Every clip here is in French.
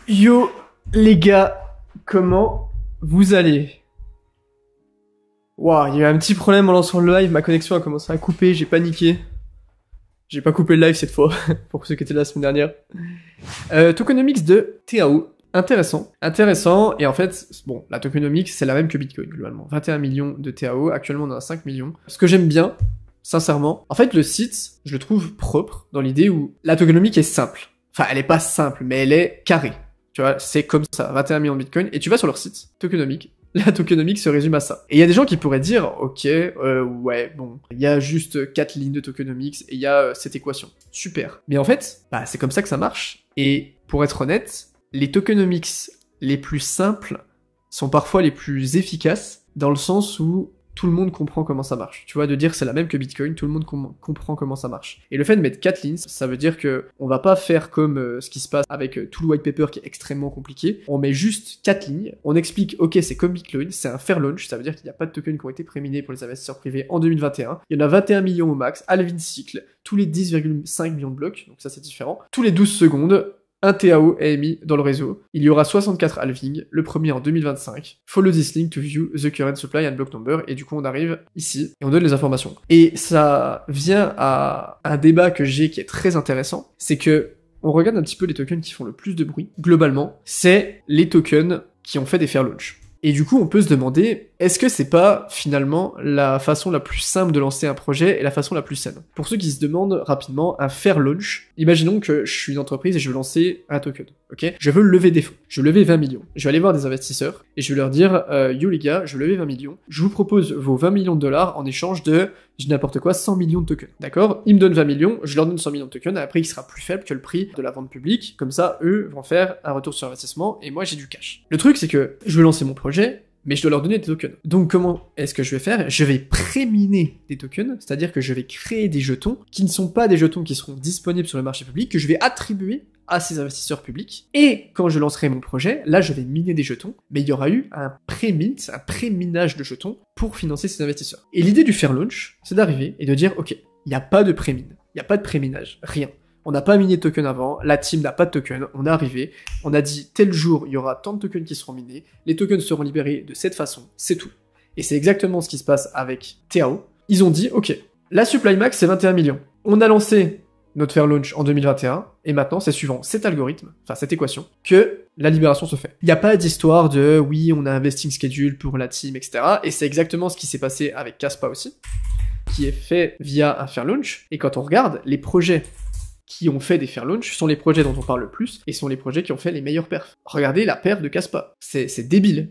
Yo les gars, comment vous allez? Waouh, il y a eu un petit problème en lançant le live, ma connexion a commencé à couper, j'ai paniqué. J'ai pas coupé le live cette fois, pour ceux qui étaient là la semaine dernière. Tokenomics de TAO, intéressant, et en fait, bon, la tokenomics c'est la même que Bitcoin globalement. 21 millions de TAO, actuellement on a 5 millions. Ce que j'aime bien, sincèrement, en fait le site, je le trouve propre, dans l'idée où la tokenomics est simple. Enfin, elle est pas simple, mais elle est carrée. Tu vois, c'est comme ça, 21 millions de Bitcoin, et tu vas sur leur site, tokenomics, la tokenomics se résume à ça. Et il y a des gens qui pourraient dire, ok, ouais, bon, il y a juste 4 lignes de tokenomics, et il y a cette équation. Super. Mais en fait, bah, c'est comme ça que ça marche. Et pour être honnête, les tokenomics les plus simples sont parfois les plus efficaces, dans le sens où tout le monde comprend comment ça marche. Tu vois, de dire c'est la même que Bitcoin, tout le monde comprend comment ça marche. Et le fait de mettre 4 lignes, ça veut dire que on va pas faire comme ce qui se passe avec tout le white paper qui est extrêmement compliqué. On met juste 4 lignes, on explique, ok, c'est comme Bitcoin, c'est un fair launch, ça veut dire qu'il n'y a pas de tokens qui ont été préminés pour les investisseurs privés en 2021. Il y en a 21 millions au max, halving cycle, tous les 10,5 millions de blocs, donc ça c'est différent. Tous les 12 secondes, un TAO est émis dans le réseau. Il y aura 64 halving, le premier en 2025. Follow this link to view the current supply and block number. Et du coup, on arrive ici et on donne les informations. Et ça vient à un débat que j'ai qui est très intéressant. C'est que on regarde un petit peu les tokens qui font le plus de bruit. Globalement, c'est les tokens qui ont fait des fair launch. Et du coup, on peut se demander, est-ce que c'est pas finalement la façon la plus simple de lancer un projet et la façon la plus saine? Pour ceux qui se demandent rapidement, un fair launch, imaginons que je suis une entreprise et je veux lancer un token, ok? Je veux lever des fonds, je veux lever 20 millions. Je vais aller voir des investisseurs et je vais leur dire, yo les gars, je veux lever 20 millions, je vous propose vos 20 millions de dollars en échange de, je dis n'importe quoi, 100 millions de tokens, d'accord? Ils me donnent 20 millions, je leur donne 100 millions de tokens à un prix qui sera plus faible que le prix de la vente publique, comme ça, eux vont faire un retour sur investissement et moi j'ai du cash. Le truc c'est que je veux lancer mon projet, mais je dois leur donner des tokens. Donc comment est-ce que je vais faire? Je vais préminer des tokens, c'est-à-dire que je vais créer des jetons qui ne sont pas des jetons qui seront disponibles sur le marché public, que je vais attribuer à ces investisseurs publics. Et quand je lancerai mon projet, là je vais miner des jetons, mais il y aura eu un pré-mint, un pré-minage de jetons pour financer ces investisseurs. Et l'idée du fair launch, c'est d'arriver et de dire, ok, il n'y a pas de pré-mine, il n'y a pas de pré-minage, rien. On n'a pas miné de token avant, la team n'a pas de token, on est arrivé, on a dit tel jour il y aura tant de tokens qui seront minés, les tokens seront libérés de cette façon, c'est tout. Et c'est exactement ce qui se passe avec TAO. Ils ont dit, ok, la supply max c'est 21 millions. On a lancé notre fair launch en 2021, et maintenant c'est suivant cet algorithme, enfin cette équation, que la libération se fait. Il n'y a pas d'histoire de, oui, on a un vesting schedule pour la team, etc. Et c'est exactement ce qui s'est passé avec Kaspa aussi, qui est fait via un fair launch, et quand on regarde les projets qui ont fait des fair launch sont les projets dont on parle le plus et sont les projets qui ont fait les meilleurs perfs. Regardez la perf de Kaspa, c'est débile.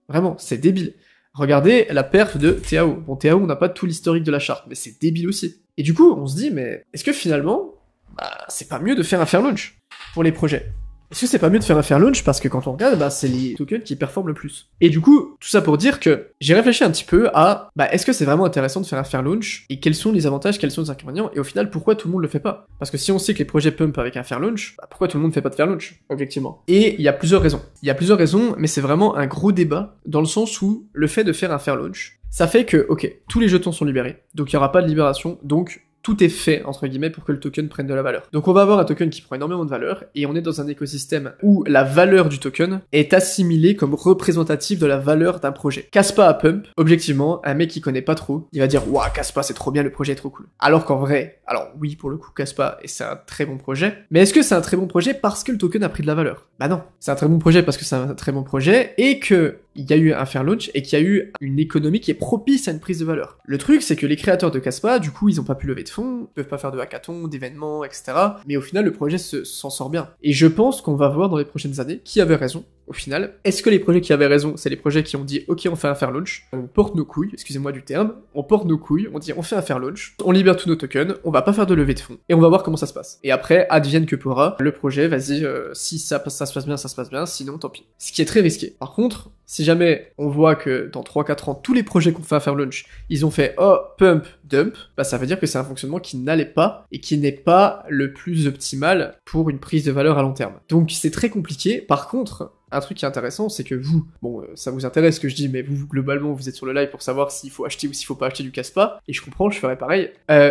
Vraiment, c'est débile. Regardez la perf de TAO. Bon, TAO, on n'a pas tout l'historique de la charte, mais c'est débile aussi. Et du coup, on se dit, mais est-ce que finalement, bah, c'est pas mieux de faire un fair launch pour les projets? Est-ce que c'est pas mieux de faire un fair launch parce que quand on regarde, bah, c'est les tokens qui performent le plus. Et du coup, tout ça pour dire que j'ai réfléchi un petit peu à, bah, est-ce que c'est vraiment intéressant de faire un fair launch et quels sont les avantages, quels sont les inconvénients et au final, pourquoi tout le monde le fait pas? Parce que si on sait que les projets pump avec un fair launch, bah, pourquoi tout le monde fait pas de fair launch, objectivement? Et il y a plusieurs raisons. Il y a plusieurs raisons, mais c'est vraiment un gros débat dans le sens où le fait de faire un fair launch, ça fait que, ok, tous les jetons sont libérés, donc il y aura pas de libération, donc tout est fait, entre guillemets, pour que le token prenne de la valeur. Donc on va avoir un token qui prend énormément de valeur, et on est dans un écosystème où la valeur du token est assimilée comme représentative de la valeur d'un projet. Kaspa à pump, objectivement, un mec qui connaît pas trop, il va dire « Waouh, Kaspa, c'est trop bien, le projet est trop cool ». Alors qu'en vrai, alors oui, pour le coup, Kaspa, et c'est un très bon projet, mais est-ce que c'est un très bon projet parce que le token a pris de la valeur? Bah non, c'est un très bon projet parce que c'est un très bon projet, et que il y a eu un fair launch et qu'il y a eu une économie qui est propice à une prise de valeur. Le truc, c'est que les créateurs de Kaspa, du coup, ils ont pas pu lever de fonds, ils peuvent pas faire de hackathon, d'événements, etc. Mais au final, le projet s'en sort bien. Et je pense qu'on va voir dans les prochaines années qui avait raison, au final. Est-ce que les projets qui avaient raison, c'est les projets qui ont dit, ok, on fait un fair launch, on porte nos couilles, excusez-moi du terme, on porte nos couilles, on dit, on fait un fair launch, on libère tous nos tokens, on va pas faire de levée de fonds, et on va voir comment ça se passe. Et après, advienne que pourra, le projet, vas-y, si ça se passe bien, ça se passe bien, sinon, tant pis. Ce qui est très risqué. Par contre, si jamais on voit que dans 3-4 ans, tous les projets qu'on fait à fair launch, ils ont fait oh, pump, dump, bah ça veut dire que c'est un fonctionnement qui n'allait pas et qui n'est pas le plus optimal pour une prise de valeur à long terme. Donc c'est très compliqué. Par contre, un truc qui est intéressant, c'est que vous, bon, ça vous intéresse ce que je dis, mais vous, globalement, vous êtes sur le live pour savoir s'il faut acheter ou s'il faut pas acheter du Kaspa, et je comprends, je ferais pareil.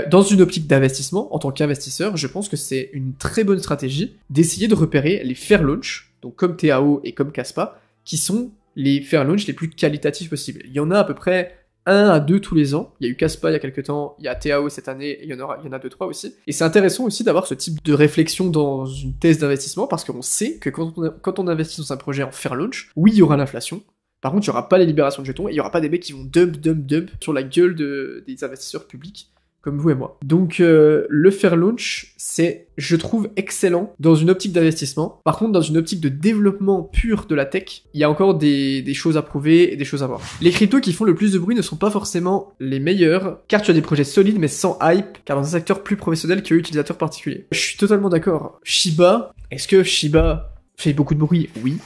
Dans une optique d'investissement, en tant qu'investisseur, je pense que c'est une très bonne stratégie d'essayer de repérer les fair launch, donc comme TAO et comme Kaspa, qui sont les fair launch les plus qualitatifs possibles. Il y en a à peu près 1 à 2 tous les ans. Il y a eu Kaspa il y a quelques temps, il y a TAO cette année, et il y en a 2-3 aussi. Et c'est intéressant aussi d'avoir ce type de réflexion dans une thèse d'investissement, parce qu'on sait que quand on investit dans un projet en fair launch, oui, il y aura l'inflation. Par contre, il n'y aura pas les libérations de jetons, et il n'y aura pas des mecs qui vont dump sur la gueule des investisseurs publics, comme vous et moi. Donc le fair launch, c'est, je trouve, excellent dans une optique d'investissement. Par contre, dans une optique de développement pur de la tech, il y a encore des choses à prouver et des choses à voir. Les cryptos qui font le plus de bruit ne sont pas forcément les meilleurs, car tu as des projets solides mais sans hype, car dans un secteur plus professionnel que utilisateur particulier. Je suis totalement d'accord. Shiba, est-ce que Shiba fait beaucoup de bruit? Oui,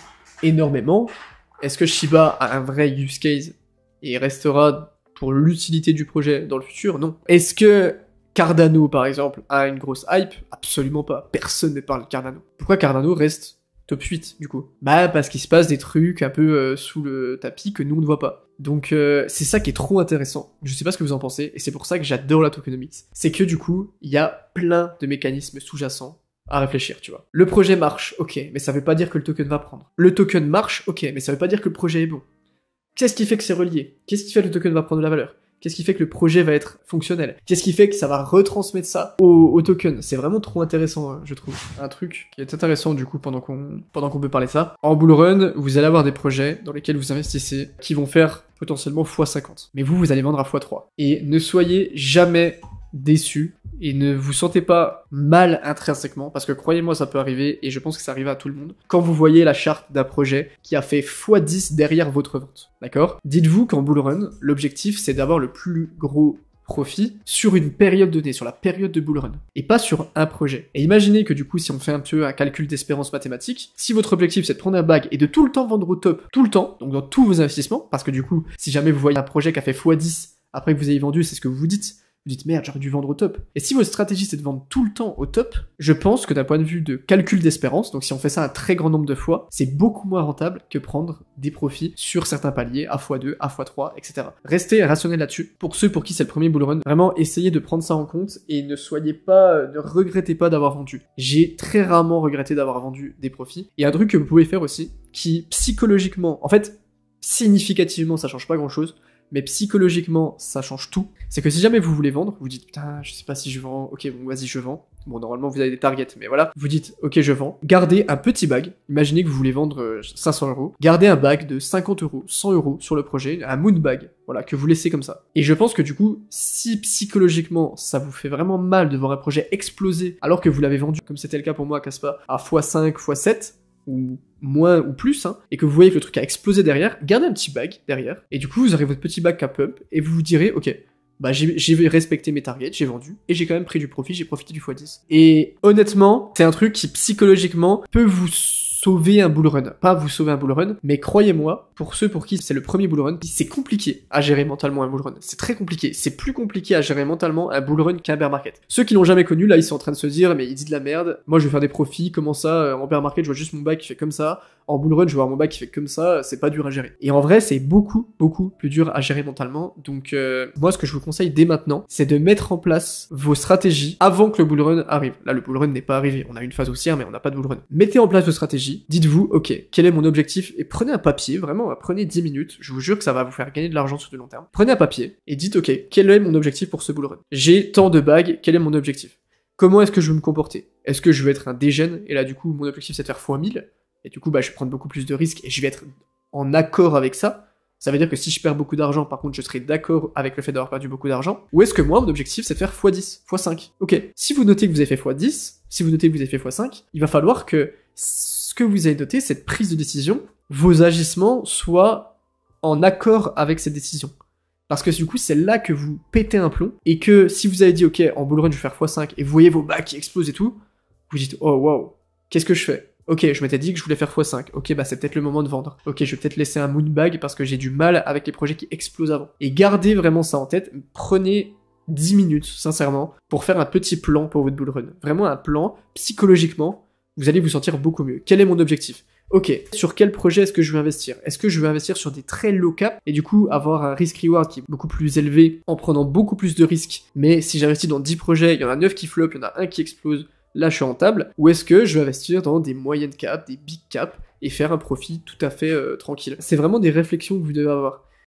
énormément. Est-ce que Shiba a un vrai use case et restera pour l'utilité du projet dans le futur? Non. Est-ce que Cardano, par exemple, a une grosse hype? Absolument pas. Personne ne parle de Cardano. Pourquoi Cardano reste top 8, du coup? Bah, parce qu'il se passe des trucs un peu sous le tapis que nous, on ne voit pas. Donc, c'est ça qui est trop intéressant. Je sais pas ce que vous en pensez, et c'est pour ça que j'adore la tokenomics. C'est que, du coup, il y a plein de mécanismes sous-jacents à réfléchir, tu vois. Le projet marche, ok, mais ça veut pas dire que le token va prendre. Le token marche, ok, mais ça veut pas dire que le projet est bon. Qu'est-ce qui fait que c'est relié? Qu'est-ce qui fait que le token va prendre de la valeur? Qu'est-ce qui fait que le projet va être fonctionnel? Qu'est-ce qui fait que ça va retransmettre ça au token? C'est vraiment trop intéressant, je trouve. Un truc qui est intéressant, du coup, pendant qu'on peut parler de ça. En bull run, vous allez avoir des projets dans lesquels vous investissez qui vont faire potentiellement x50. Mais vous allez vendre à x3. Et ne soyez jamais déçus et ne vous sentez pas mal intrinsèquement, parce que croyez-moi, ça peut arriver, et je pense que ça arrive à tout le monde, quand vous voyez la charte d'un projet qui a fait x10 derrière votre vente, d'accord? Dites-vous qu'en bull run, l'objectif, c'est d'avoir le plus gros profit sur une période donnée, sur la période de bull run, et pas sur un projet. Et imaginez que du coup, si on fait un peu un calcul d'espérance mathématique, si votre objectif c'est de prendre un bag et de tout le temps vendre au top, tout le temps, donc dans tous vos investissements, parce que du coup, si jamais vous voyez un projet qui a fait x10 après que vous ayez vendu, c'est ce que vous vous dites, merde, j'aurais dû vendre au top. Et si votre stratégie c'est de vendre tout le temps au top, je pense que d'un point de vue de calcul d'espérance, donc si on fait ça un très grand nombre de fois, c'est beaucoup moins rentable que prendre des profits sur certains paliers, à x2, à x3, etc. Restez rationnel là-dessus. Pour ceux pour qui c'est le premier bull run, vraiment essayez de prendre ça en compte et ne regrettez pas d'avoir vendu. J'ai très rarement regretté d'avoir vendu des profits. Et un truc que vous pouvez faire aussi, qui psychologiquement, en fait, significativement, ça change pas grand-chose, mais psychologiquement, ça change tout. C'est que si jamais vous voulez vendre, vous dites, putain, je sais pas si je vends, ok, bon, vas-y, je vends. Bon, normalement, vous avez des targets, mais voilà. Vous dites, ok, je vends. Gardez un petit bag. Imaginez que vous voulez vendre 500 €. Gardez un bag de 50 €, 100 € sur le projet, un moon bag, voilà, que vous laissez comme ça. Et je pense que du coup, si psychologiquement, ça vous fait vraiment mal de voir un projet exploser, alors que vous l'avez vendu, comme c'était le cas pour moi à Kaspa, à x5, x7, ou moins ou plus, hein, et que vous voyez que le truc a explosé derrière, gardez un petit bag derrière, et du coup vous aurez votre petit bag cap up, et vous vous direz, ok, bah j'ai respecté mes targets, j'ai vendu, et j'ai quand même pris du profit, j'ai profité du x10. Et honnêtement, c'est un truc qui psychologiquement peut vous sauver un bull run. Pas vous sauver un bull run, mais croyez-moi, pour ceux pour qui c'est le premier bull run, c'est compliqué à gérer mentalement un bull run. C'est très compliqué. C'est plus compliqué à gérer mentalement un bull run qu'un bear market. Ceux qui l'ont jamais connu, là, ils sont en train de se dire, mais il dit de la merde, moi je vais faire des profits, comment ça, en bear market, je vois juste mon bag qui fait comme ça, en bull run, je vais voir mon bag qui fait comme ça, c'est pas dur à gérer. Et en vrai, c'est beaucoup plus dur à gérer mentalement. Donc, moi, ce que je vous conseille dès maintenant, c'est de mettre en place vos stratégies avant que le bull run arrive. Là, le bull run n'est pas arrivé. On a une phase haussière, mais on n'a pas de bull run. Mettez en place vos stratégies. Dites-vous, ok, quel est mon objectif? Et prenez un papier, vraiment, prenez 10 minutes. Je vous jure que ça va vous faire gagner de l'argent sur du long terme. Prenez un papier et dites, ok, quel est mon objectif pour ce bull run? J'ai tant de bags, quel est mon objectif? Comment est-ce que je veux me comporter? Est-ce que je veux être un dégène? Et là, du coup, mon objectif, c'est de faire x1000. Et du coup, bah, je vais prendre beaucoup plus de risques et je vais être en accord avec ça. Ça veut dire que si je perds beaucoup d'argent, par contre, je serai d'accord avec le fait d'avoir perdu beaucoup d'argent. Ou est-ce que moi, mon objectif, c'est de faire x10, x5? Ok, si vous notez que vous avez fait x10, si vous notez que vous avez fait x5, il va falloir que ce que vous avez noté, cette prise de décision, vos agissements soient en accord avec cette décision. Parce que du coup, c'est là que vous pétez un plomb, et que si vous avez dit, ok, en bull run, je vais faire x5, et vous voyez vos bacs qui explosent et tout, vous dites, oh wow, qu'est-ce que je fais? Ok, je m'étais dit que je voulais faire x5. Ok, bah c'est peut-être le moment de vendre. Ok, je vais peut-être laisser un moon bag parce que j'ai du mal avec les projets qui explosent avant. Et gardez vraiment ça en tête. Prenez 10 minutes, sincèrement, pour faire un petit plan pour votre bull run. Vraiment un plan, psychologiquement, vous allez vous sentir beaucoup mieux. Quel est mon objectif? Ok, sur quel projet est-ce que je veux investir? Est-ce que je veux investir sur des très low cap et du coup avoir un risk-reward qui est beaucoup plus élevé en prenant beaucoup plus de risques? Mais si j'investis dans 10 projets, il y en a 9 qui flop, il y en a un qui explose, là je suis rentable, ou est-ce que je vais investir dans des moyennes caps, des big caps, et faire un profit tout à fait tranquille. C'est vraiment des réflexions que vous devez avoir.